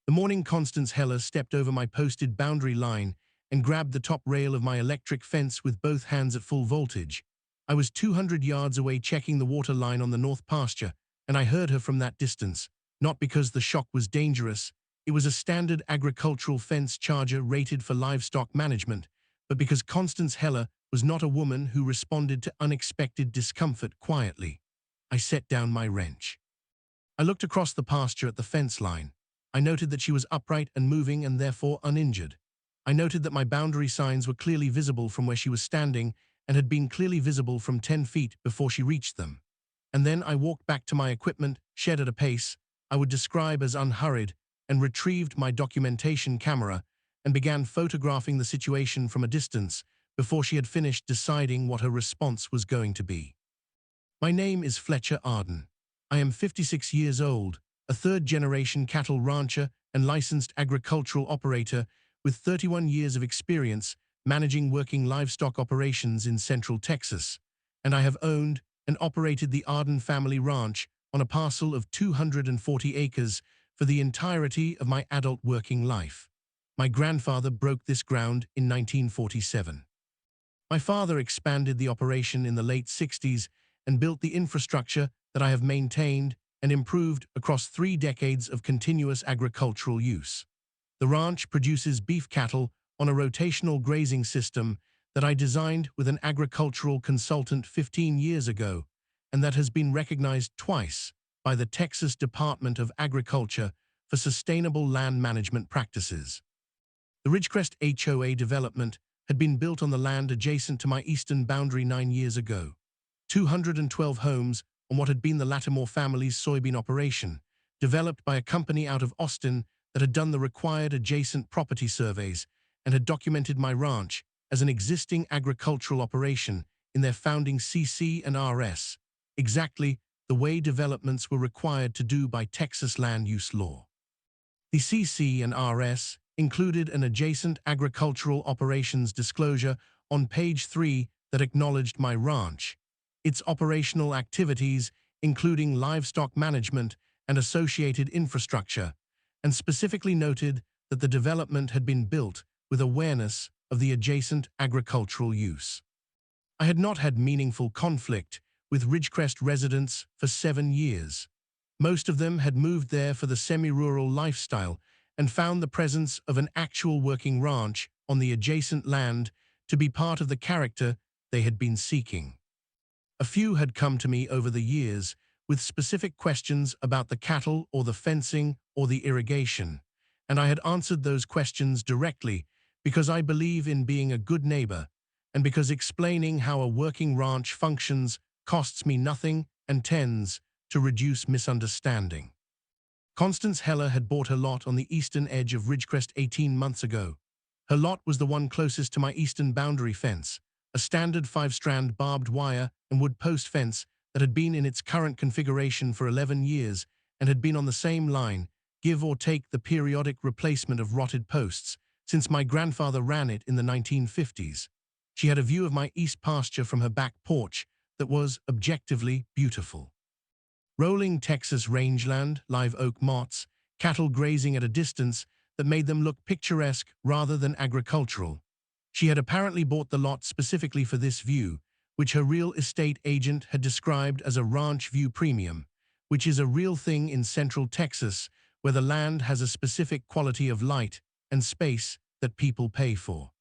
The morning Constance Heller stepped over my posted boundary line and grabbed the top rail of my electric fence with both hands at full voltage. I was 200 yards away checking the water line on the north pasture, and I heard her from that distance, not because the shock was dangerous. It was a standard agricultural fence charger rated for livestock management, but because Constance Heller was not a woman who responded to unexpected discomfort quietly. I set down my wrench. I looked across the pasture at the fence line. I noted that she was upright and moving and therefore uninjured. I noted that my boundary signs were clearly visible from where she was standing and had been clearly visible from 10 feet before she reached them. And then I walked back to my equipment, shed at a pace I would describe as unhurried, and retrieved my documentation camera and began photographing the situation from a distance before she had finished deciding what her response was going to be. My name is Fletcher Arden. I am 56 years old, a third-generation cattle rancher and licensed agricultural operator with 31 years of experience managing working livestock operations in Central Texas, and I have owned and operated the Arden family ranch on a parcel of 240 acres for the entirety of my adult working life. My grandfather broke this ground in 1947. My father expanded the operation in the late 60s and built the infrastructure that I have maintained and improved across 3 decades of continuous agricultural use. The ranch produces beef cattle on a rotational grazing system that I designed with an agricultural consultant 15 years ago, and that has been recognized twice by the Texas Department of Agriculture for sustainable land management practices. The Ridgecrest HOA development had been built on the land adjacent to my eastern boundary 9 years ago. 212 homes on what had been the Lattimore family's soybean operation, developed by a company out of Austin that had done the required adjacent property surveys and had documented my ranch as an existing agricultural operation in their founding CC and RS, exactly the way developments were required to do by Texas land use law. The CC and RS included an adjacent agricultural operations disclosure on page 3 that acknowledged my ranch, its operational activities, including livestock management and associated infrastructure, and specifically noted that the development had been built with awareness of the adjacent agricultural use. I had not had meaningful conflict with Ridgecrest residents for 7 years. Most of them had moved there for the semi-rural lifestyle and found the presence of an actual working ranch on the adjacent land to be part of the character they had been seeking. A few had come to me over the years with specific questions about the cattle or the fencing or the irrigation, and I had answered those questions directly because I believe in being a good neighbor and because explaining how a working ranch functions costs me nothing and tends to reduce misunderstanding. Constance Heller had bought her lot on the eastern edge of Ridgecrest 18 months ago. Her lot was the one closest to my eastern boundary fence, a standard 5-strand barbed wire and wood post fence that had been in its current configuration for 11 years and had been on the same line, give or take the periodic replacement of rotted posts, since my grandfather ran it in the 1950s. She had a view of my east pasture from her back porch that was objectively beautiful. Rolling Texas rangeland, live oak mottes, cattle grazing at a distance that made them look picturesque rather than agricultural. She had apparently bought the lot specifically for this view, which her real estate agent had described as a ranch view premium, which is a real thing in Central Texas where the land has a specific quality of light and space that people pay for.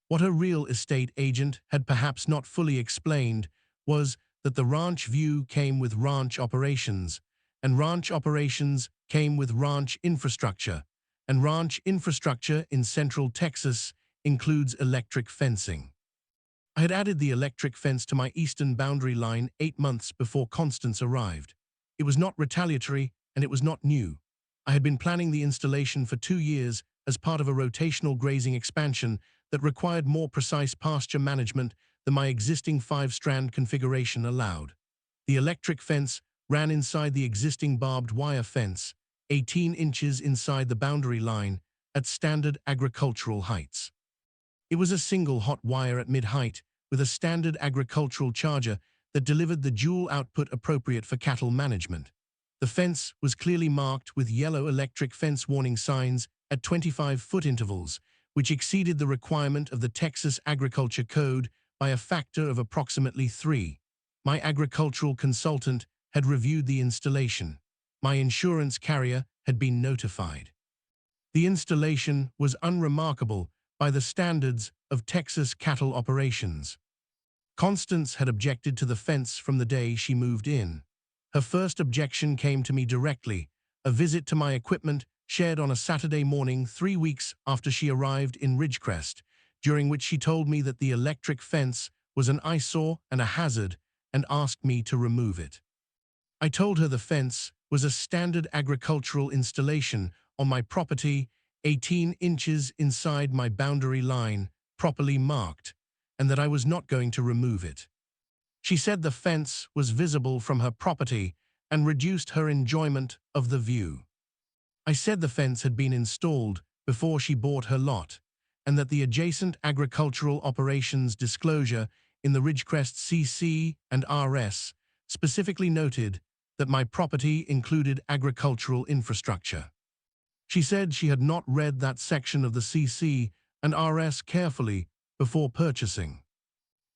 What her real estate agent had perhaps not fully explained was that the ranch view came with ranch operations, and ranch operations came with ranch infrastructure, and ranch infrastructure in Central Texas includes electric fencing. I had added the electric fence to my eastern boundary line 8 months before Constance arrived. It was not retaliatory, and it was not new. I had been planning the installation for 2 years as part of a rotational grazing expansion that required more precise pasture management than my existing 5-strand configuration allowed. The electric fence ran inside the existing barbed wire fence, 18 inches inside the boundary line, at standard agricultural heights. It was a single hot wire at mid-height with a standard agricultural charger that delivered the dual output appropriate for cattle management. The fence was clearly marked with yellow electric fence warning signs at 25-foot intervals, which exceeded the requirement of the Texas Agriculture Code by a factor of approximately 3. My agricultural consultant had reviewed the installation. My insurance carrier had been notified. The installation was unremarkable by the standards of Texas cattle operations. Constance had objected to the fence from the day she moved in. Her first objection came to me directly, a visit to my equipment shared on a Saturday morning 3 weeks after she arrived in Ridgecrest, during which she told me that the electric fence was an eyesore and a hazard and asked me to remove it. I told her the fence was a standard agricultural installation on my property, 18 inches inside my boundary line, properly marked, and that I was not going to remove it. She said the fence was visible from her property and reduced her enjoyment of the view. I said the fence had been installed before she bought her lot, and that the adjacent agricultural operations disclosure in the Ridgecrest CC and RS specifically noted that my property included agricultural infrastructure. She said she had not read that section of the CC and RS carefully before purchasing.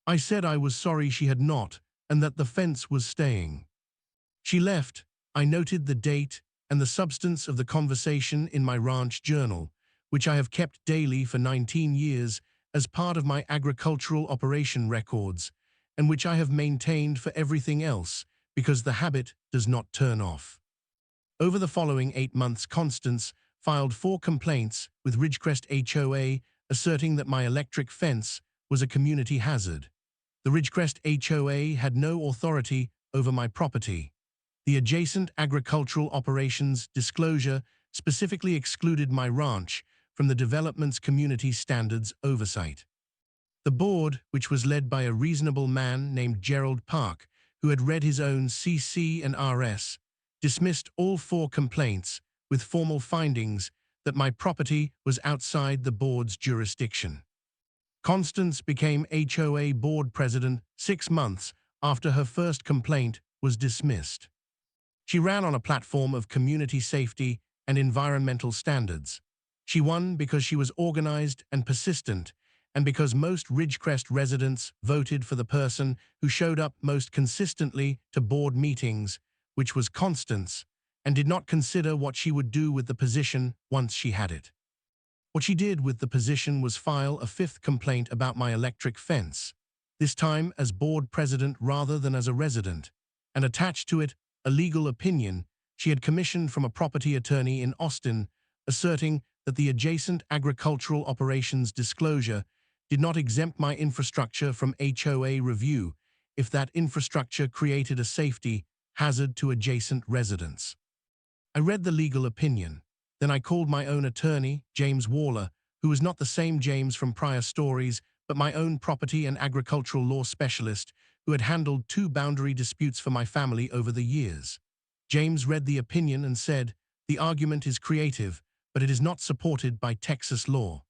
I said I was sorry she had not, and that the fence was staying. She left. I noted the date and the substance of the conversation in my ranch journal, which I have kept daily for 19 years as part of my agricultural operation records, and which I have maintained for everything else because the habit does not turn off. Over the following 8 months, Constance filed 4 complaints with Ridgecrest HOA asserting that my electric fence was a community hazard. The Ridgecrest HOA had no authority over my property. The adjacent agricultural operations disclosure specifically excluded my ranch from the development's community standards oversight. The board, which was led by a reasonable man named Gerald Park, who had read his own CC and RS, dismissed all 4 complaints with formal findings that my property was outside the board's jurisdiction. Constance became HOA board president 6 months after her first complaint was dismissed. She ran on a platform of community safety and environmental standards. She won because she was organized and persistent, and because most Ridgecrest residents voted for the person who showed up most consistently to board meetings, which was Constance, and did not consider what she would do with the position once she had it. What she did with the position was file a 5th complaint about my electric fence, this time as board president rather than as a resident, and attached to it a legal opinion she had commissioned from a property attorney in Austin, asserting that the adjacent agricultural operations disclosure did not exempt my infrastructure from HOA review if that infrastructure created a safety hazard to adjacent residents. I read the legal opinion. Then I called my own attorney, James Waller, who was not the same James from prior stories, but my own property and agricultural law specialist who had handled 2 boundary disputes for my family over the years. James read the opinion and said, "The argument is creative, but it is not supported by Texas law.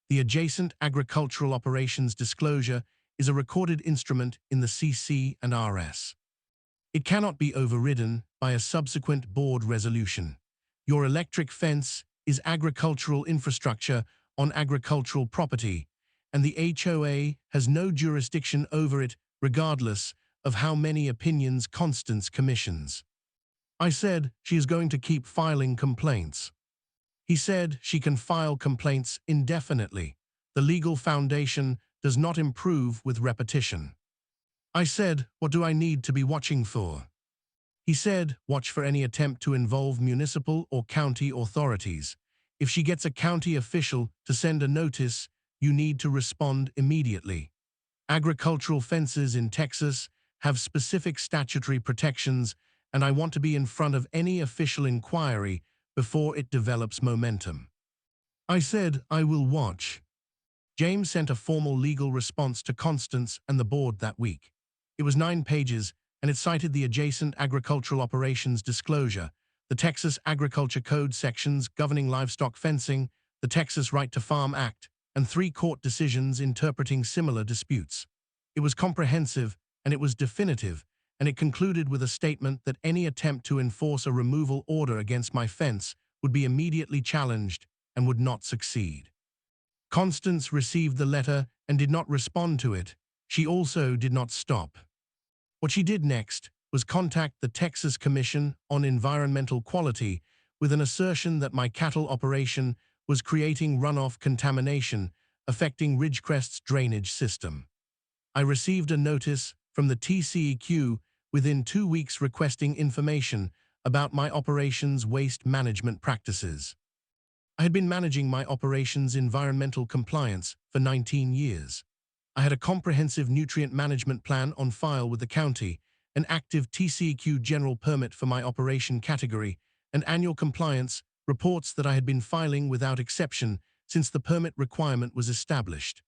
The adjacent agricultural operations disclosure is a recorded instrument in the CC and RS. It cannot be overridden by a subsequent board resolution. Your electric fence is agricultural infrastructure on agricultural property, and the HOA has no jurisdiction over it regardless of how many opinions Constance commissions." I said she is going to keep filing complaints. He said she can file complaints indefinitely. The legal foundation does not improve with repetition. I said, what do I need to be watching for? He said, watch for any attempt to involve municipal or county authorities. If she gets a county official to send a notice, you need to respond immediately. Agricultural fences in Texas have specific statutory protections, and I want to be in front of any official inquiry before it develops momentum. I said, I will watch. James sent a formal legal response to Constance and the board that week. It was 9 pages, and it cited the adjacent agricultural operations disclosure, the Texas Agriculture Code sections governing livestock fencing, the Texas Right to Farm Act, and 3 court decisions interpreting similar disputes. It was comprehensive, and it was definitive, and it concluded with a statement that any attempt to enforce a removal order against my fence would be immediately challenged and would not succeed. Constance received the letter and did not respond to it. She also did not stop. What she did next was contact the Texas Commission on Environmental Quality with an assertion that my cattle operation was creating runoff contamination affecting Ridgecrest's drainage system. I received a notice from the TCEQ within 2 weeks requesting information about my operation's waste management practices. I had been managing my operation's environmental compliance for 19 years. I had a comprehensive nutrient management plan on file with the county, an active TCEQ general permit for my operation category, and annual compliance reports that I had been filing without exception since the permit requirement was established.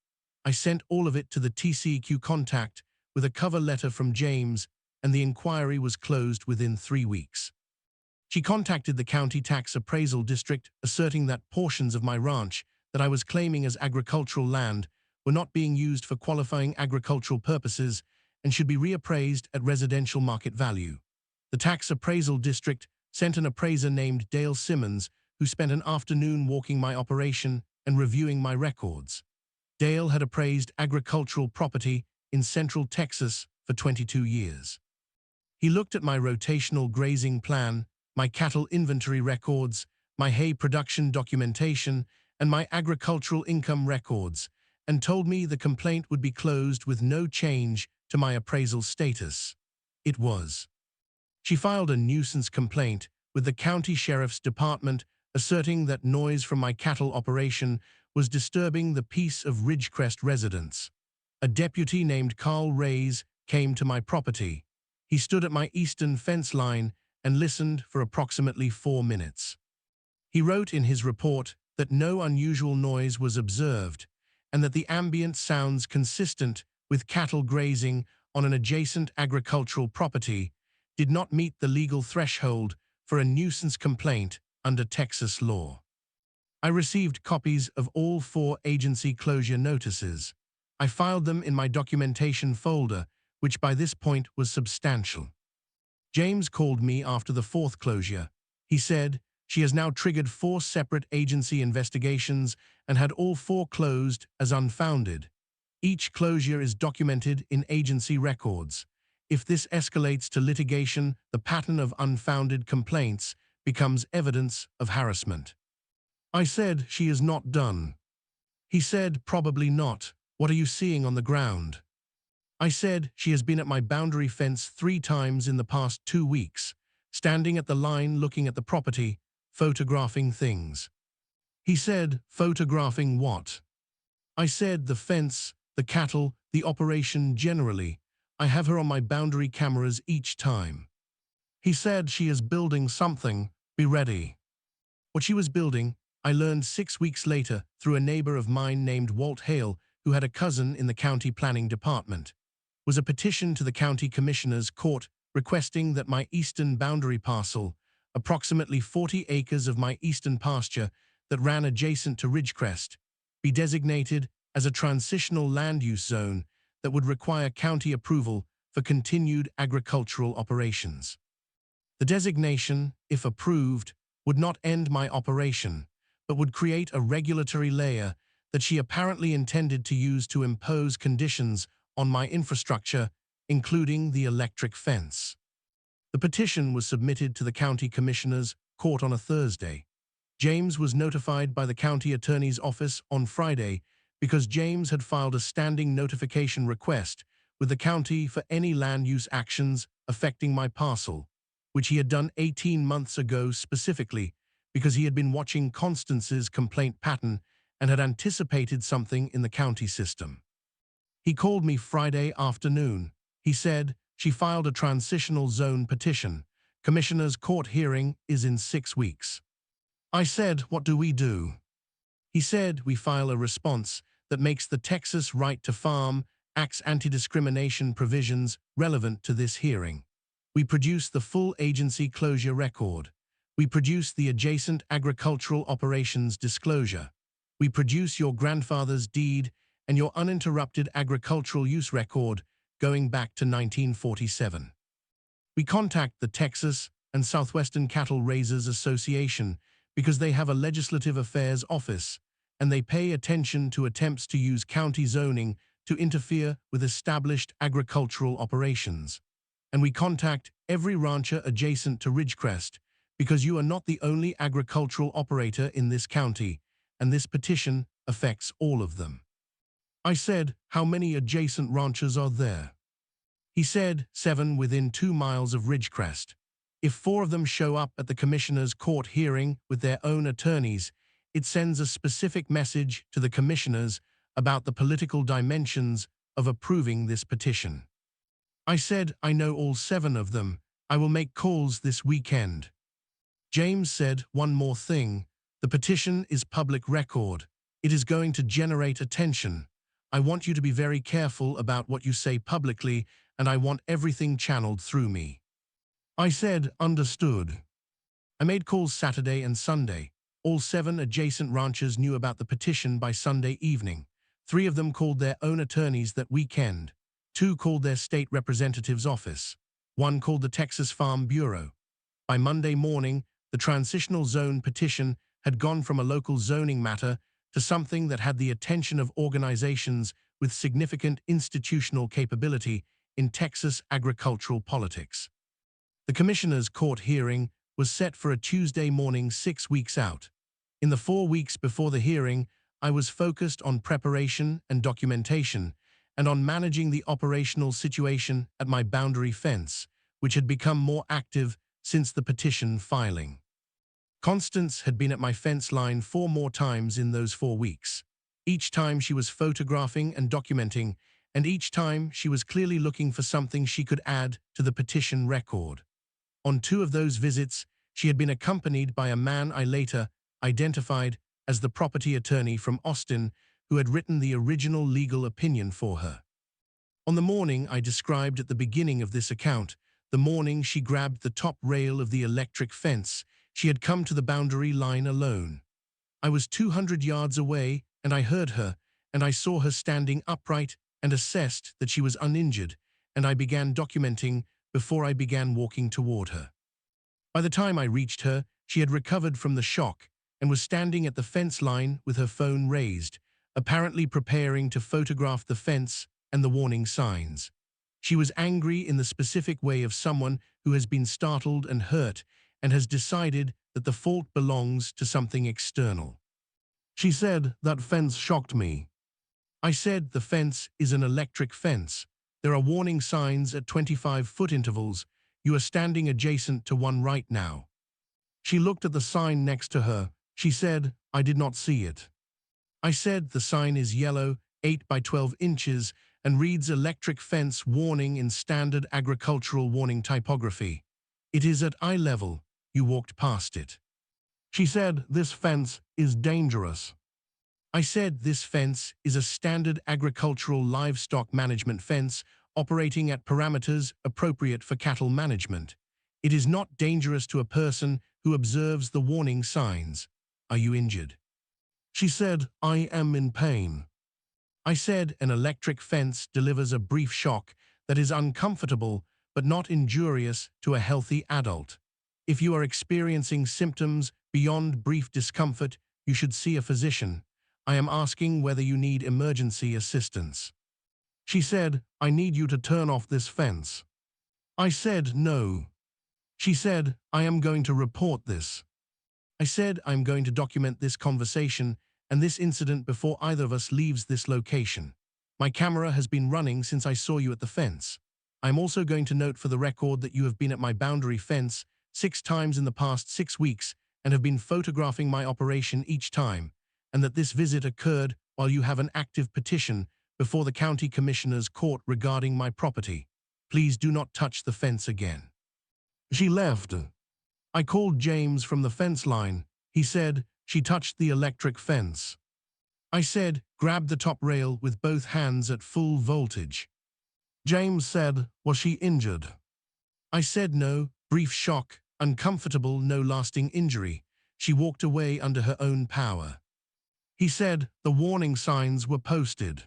I sent all of it to the TCEQ contact with a cover letter from James, and the inquiry was closed within 3 weeks. She contacted the county tax appraisal district asserting that portions of my ranch that I was claiming as agricultural land were not being used for qualifying agricultural purposes and should be reappraised at residential market value. The tax appraisal district sent an appraiser named Dale Simmons, who spent an afternoon walking my operation and reviewing my records. Dale had appraised agricultural property in central Texas for 22 years. He looked at my rotational grazing plan, my cattle inventory records, my hay production documentation, and my agricultural income records, and told me the complaint would be closed with no change to my appraisal status. It was. She filed a nuisance complaint with the county sheriff's department asserting that noise from my cattle operation was disturbing the peace of Ridgecrest residents. A deputy named Carl Reyes came to my property. He stood at my eastern fence line and listened for approximately 4 minutes. He wrote in his report that no unusual noise was observed and that the ambient sounds consistent with cattle grazing on an adjacent agricultural property did not meet the legal threshold for a nuisance complaint under Texas law. I received copies of all 4 agency closure notices. I filed them in my documentation folder, which by this point was substantial. James called me after the 4th closure. He said, "She has now triggered 4 separate agency investigations and had all 4 closed as unfounded. Each closure is documented in agency records. If this escalates to litigation, the pattern of unfounded complaints becomes evidence of harassment." I said, "She is not done." He said, "Probably not. What are you seeing on the ground?" I said, "She has been at my boundary fence 3 times in the past 2 weeks, standing at the line looking at the property, photographing things." He said, "Photographing what?" I said, "The fence, the cattle, the operation generally. I have her on my boundary cameras each time." He said, "She is building something. Be ready." What she was building, I learned 6 weeks later through a neighbor of mine named Walt Hale, who had a cousin in the county planning department, was a petition to the county commissioner's court requesting that my eastern boundary parcel, approximately 40 acres of my eastern pasture that ran adjacent to Ridgecrest, be designated as a transitional land use zone that would require county approval for continued agricultural operations. The designation, if approved, would not end my operation, but would create a regulatory layer that she apparently intended to use to impose conditions on my infrastructure, including the electric fence. The petition was submitted to the county commissioner's court on a Thursday. James was notified by the county attorney's office on Friday because James had filed a standing notification request with the county for any land use actions affecting my parcel, which he had done 18 months ago specifically because he had been watching Constance's complaint pattern and had anticipated something in the county system. He called me Friday afternoon. He said, "She filed a transitional zone petition. Commissioner's court hearing is in 6 weeks." I said, "What do we do?" He said, "We file a response that makes the Texas Right to Farm Act's anti-discrimination provisions relevant to this hearing. We produce the full agency closure record. We produce the adjacent agricultural operations disclosure. We produce your grandfather's deed and your uninterrupted agricultural use record going back to 1947. We contact the Texas and Southwestern Cattle Raisers Association because they have a legislative affairs office, and they pay attention to attempts to use county zoning to interfere with established agricultural operations. And we contact every rancher adjacent to Ridgecrest because you are not the only agricultural operator in this county, and this petition affects all of them. I said, how many adjacent ranchers are there? He said, 7 within 2 miles of Ridgecrest. If 4 of them show up at the commissioner's court hearing with their own attorneys, it sends a specific message to the commissioners about the political dimensions of approving this petition. I said, I know all 7 of them. I will make calls this weekend. James said, one more thing. The petition is public record. It is going to generate attention. I want you to be very careful about what you say publicly, and I want everything channeled through me. I said, understood. I made calls Saturday and Sunday. All 7 adjacent ranchers knew about the petition by Sunday evening. 3 of them called their own attorneys that weekend. 2 called their state representative's office. 1 called the Texas Farm Bureau. By Monday morning, the transitional zone petition had gone from a local zoning matter to something that had the attention of organizations with significant institutional capability in Texas agricultural politics. The commissioner's court hearing was set for a Tuesday morning 6 weeks out. In the 4 weeks before the hearing, I was focused on preparation and documentation and on managing the operational situation at my boundary fence, which had become more active since the petition filing. Constance had been at my fence line 4 more times in those 4 weeks. Each time she was photographing and documenting, and each time she was clearly looking for something she could add to the petition record. On 2 of those visits, she had been accompanied by a man I later identified as the property attorney from Austin who had written the original legal opinion for her. On the morning I described at the beginning of this account, the morning she grabbed the top rail of the electric fence, she had come to the boundary line alone. I was 200 yards away, and I heard her, and I saw her standing upright and assessed that she was uninjured, and I began documenting before I began walking toward her. By the time I reached her, she had recovered from the shock and was standing at the fence line with her phone raised, apparently preparing to photograph the fence and the warning signs. She was angry in the specific way of someone who has been startled and hurt and has decided that the fault belongs to something external. She said, that fence shocked me. I said, the fence is an electric fence. There are warning signs at 25-foot intervals. You are standing adjacent to one right now. She looked at the sign next to her. She said, I did not see it. I said, the sign is yellow, 8 by 12 inches, and reads electric fence warning in standard agricultural warning typography. It is at eye level. You walked past it. She said, this fence is dangerous. I said, this fence is a standard agricultural livestock management fence operating at parameters appropriate for cattle management. It is not dangerous to a person who observes the warning signs. Are you injured? She said, I am in pain. I said, an electric fence delivers a brief shock that is uncomfortable but not injurious to a healthy adult. If you are experiencing symptoms beyond brief discomfort, you should see a physician. I am asking whether you need emergency assistance. She said, I need you to turn off this fence. I said, no. She said, I am going to report this. I said, I'm going to document this conversation and this incident before either of us leaves this location. My camera has been running since I saw you at the fence. I'm also going to note for the record that you have been at my boundary fence 6 times in the past 6 weeks and have been photographing my operation each time, and that this visit occurred while you have an active petition before the county commissioner's court regarding my property. Please do not touch the fence again. She left. I called James from the fence line. He said, she touched the electric fence. I said, grab the top rail with both hands at full voltage. James said, was she injured? I said no, brief shock, uncomfortable, no lasting injury. She walked away under her own power. He said, the warning signs were posted.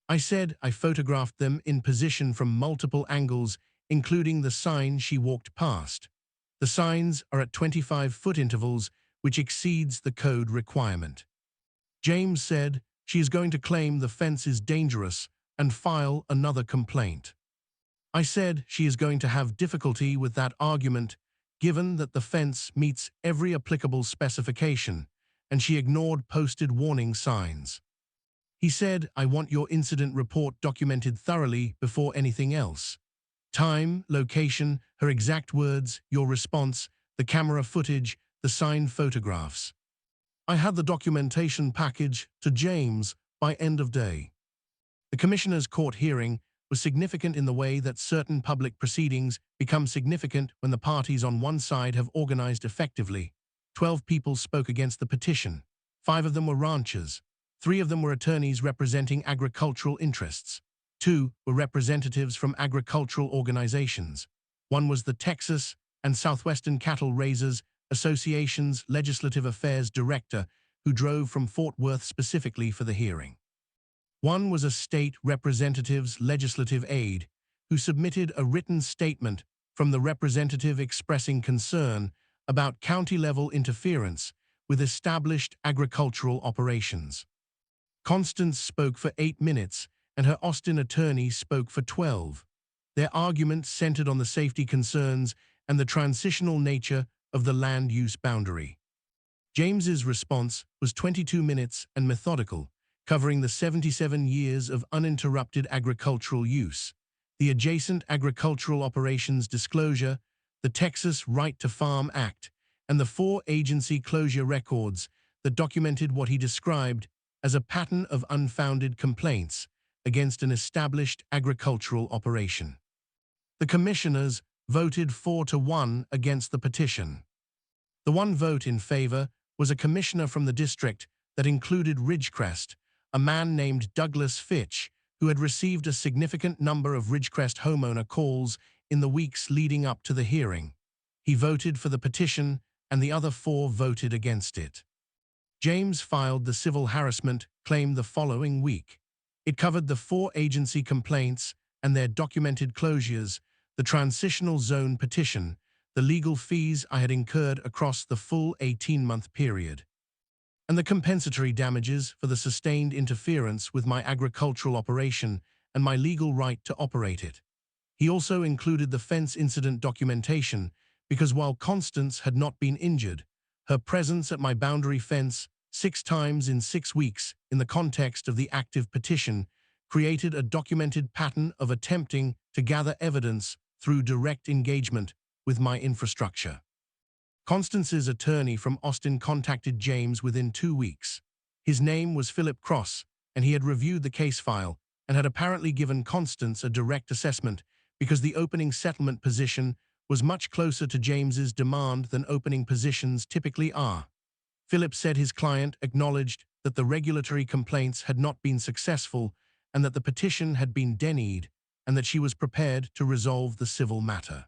I said, I photographed them in position from multiple angles including the sign she walked past. The signs are at 25-foot intervals, which exceeds the code requirement. James said she is going to claim the fence is dangerous and file another complaint. I said she is going to have difficulty with that argument, given that the fence meets every applicable specification, and she ignored posted warning signs. He said, "I want your incident report documented thoroughly before anything else. Time, location, her exact words, your response, the camera footage, the signed photographs." I had the documentation package to James by end of day. The Commissioner's court hearing was significant in the way that certain public proceedings become significant when the parties on one side have organized effectively. 12 people spoke against the petition. 5 of them were ranchers. 3 of them were attorneys representing agricultural interests. 2 were representatives from agricultural organizations. 1 was the Texas and Southwestern Cattle Raisers Association's Legislative Affairs Director, who drove from Fort Worth specifically for the hearing. 1 was a state representative's legislative aide, who submitted a written statement from the representative expressing concern about county-level interference with established agricultural operations. Constance spoke for 8 minutes, and her Austin attorney spoke for 12. Their argument centered on the safety concerns and the transitional nature of the land use boundary. James's response was 22 minutes and methodical, covering the 77 years of uninterrupted agricultural use, the Adjacent Agricultural Operations Disclosure, the Texas Right to Farm Act, and the 4 agency closure records that documented what he described as a pattern of unfounded complaints against an established agricultural operation. The commissioners voted 4-1 against the petition. The one vote in favor was a commissioner from the district that included Ridgecrest, a man named Douglas Fitch, who had received a significant number of Ridgecrest homeowner calls in the weeks leading up to the hearing. He voted for the petition, and the other 4 voted against it. James filed the civil harassment claim the following week. It covered the 4 agency complaints and their documented closures, the transitional zone petition, the legal fees I had incurred across the full 18-month period, and the compensatory damages for the sustained interference with my agricultural operation and my legal right to operate it. He also included the fence incident documentation because while Constance had not been injured, her presence at my boundary fence 6 times in 6 weeks in the context of the active petition created a documented pattern of attempting to gather evidence through direct engagement with my infrastructure. Constance's attorney from Austin contacted James within 2 weeks. His name was Philip Cross, and he had reviewed the case file and had apparently given Constance a direct assessment because the opening settlement position was much closer to James's demand than opening positions typically are. Philip said his client acknowledged that the regulatory complaints had not been successful and that the petition had been denied, and that she was prepared to resolve the civil matter.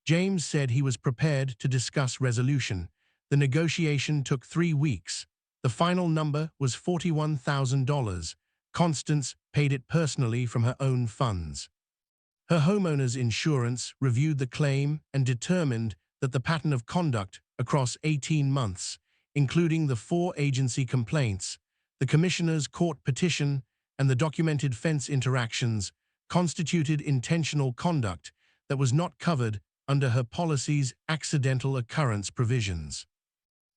James said he was prepared to discuss resolution. The negotiation took 3 weeks. The final number was $41,000. Constance paid it personally from her own funds. Her homeowner's insurance reviewed the claim and determined that the pattern of conduct across 18 months, including the 4 agency complaints, the commissioner's court petition, and the documented fence interactions, constituted intentional conduct that was not covered under her policy's accidental occurrence provisions.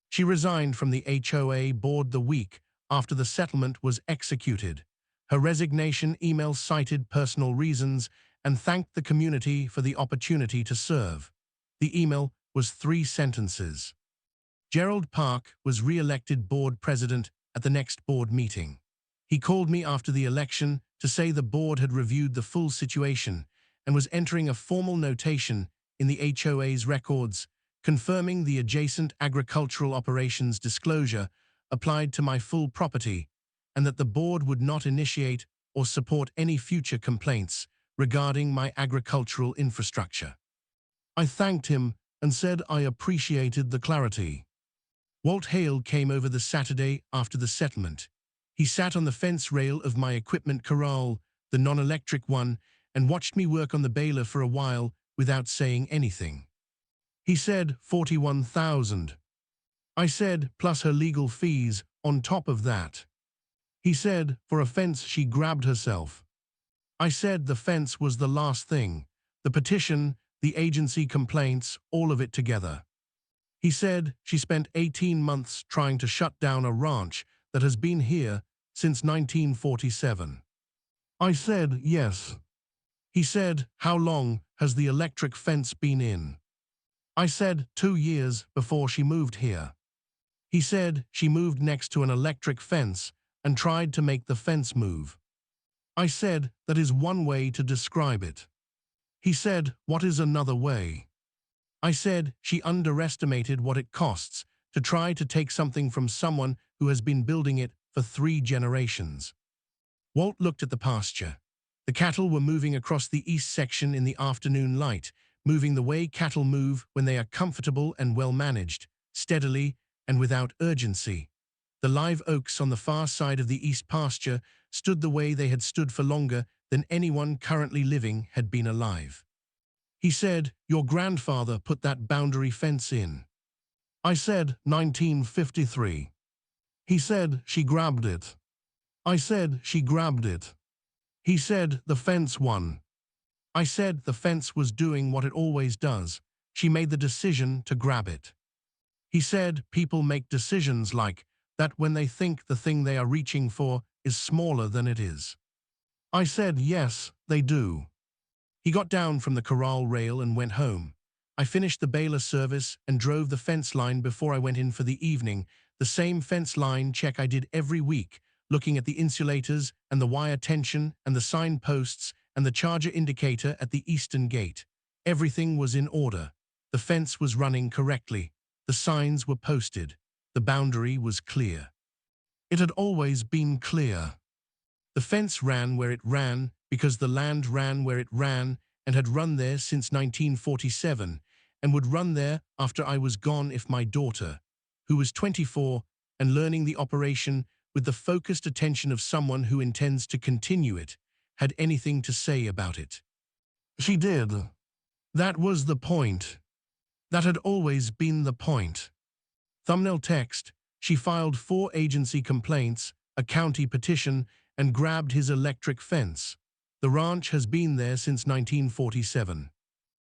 She resigned from the HOA board the week after the settlement was executed. Her resignation email cited personal reasons and thanked the community for the opportunity to serve. The email was 3 sentences. Gerald Park was re-elected board president at the next board meeting. He called me after the election to say the board had reviewed the full situation and was entering a formal notation in the HOA's records, confirming the adjacent agricultural operations disclosure applied to my full property, and that the board would not initiate or support any future complaints regarding my agricultural infrastructure. I thanked him and said I appreciated the clarity. Walt Hale came over the Saturday after the settlement. He sat on the fence rail of my equipment corral, the non-electric one, and watched me work on the baler for a while without saying anything. He said 41,000. I said, plus her legal fees on top of that. He said, for a fence she grabbed herself. I said the fence was the last thing, the petition, the agency complaints, all of it together. He said she spent 18 months trying to shut down a ranch that has been here since 1947. I said, yes. He said, how long has the electric fence been in? I said, 2 years before she moved here. He said she moved next to an electric fence and tried to make the fence move. I said, that is one way to describe it. He said, what is another way? I said she underestimated what it costs to try to take something from someone who has been building it for 3 generations. Walt looked at the pasture. The cattle were moving across the east section in the afternoon light, moving the way cattle move when they are comfortable and well managed, steadily and without urgency. The live oaks on the far side of the east pasture stood the way they had stood for longer than anyone currently living had been alive. He said, your grandfather put that boundary fence in. I said, 1953. He said, she grabbed it. I said, she grabbed it. He said, the fence won. I said the fence was doing what it always does. She made the decision to grab it. He said, people make decisions like that when they think the thing they are reaching for is smaller than it is. I said, yes, they do. He got down from the corral rail and went home. I finished the baler service and drove the fence line before I went in for the evening, the same fence line check I did every week, looking at the insulators and the wire tension and the signposts and the charger indicator at the eastern gate. Everything was in order. The fence was running correctly. The signs were posted. The boundary was clear. It had always been clear. The fence ran where it ran because the land ran where it ran and had run there since 1947 and would run there after I was gone if my daughter, who was 24 and learning the operation with the focused attention of someone who intends to continue it, had anything to say about it. She did. That was the point. That had always been the point. Thumbnail text, she filed 4 agency complaints, a county petition, and grabbed his electric fence. The ranch has been there since 1947.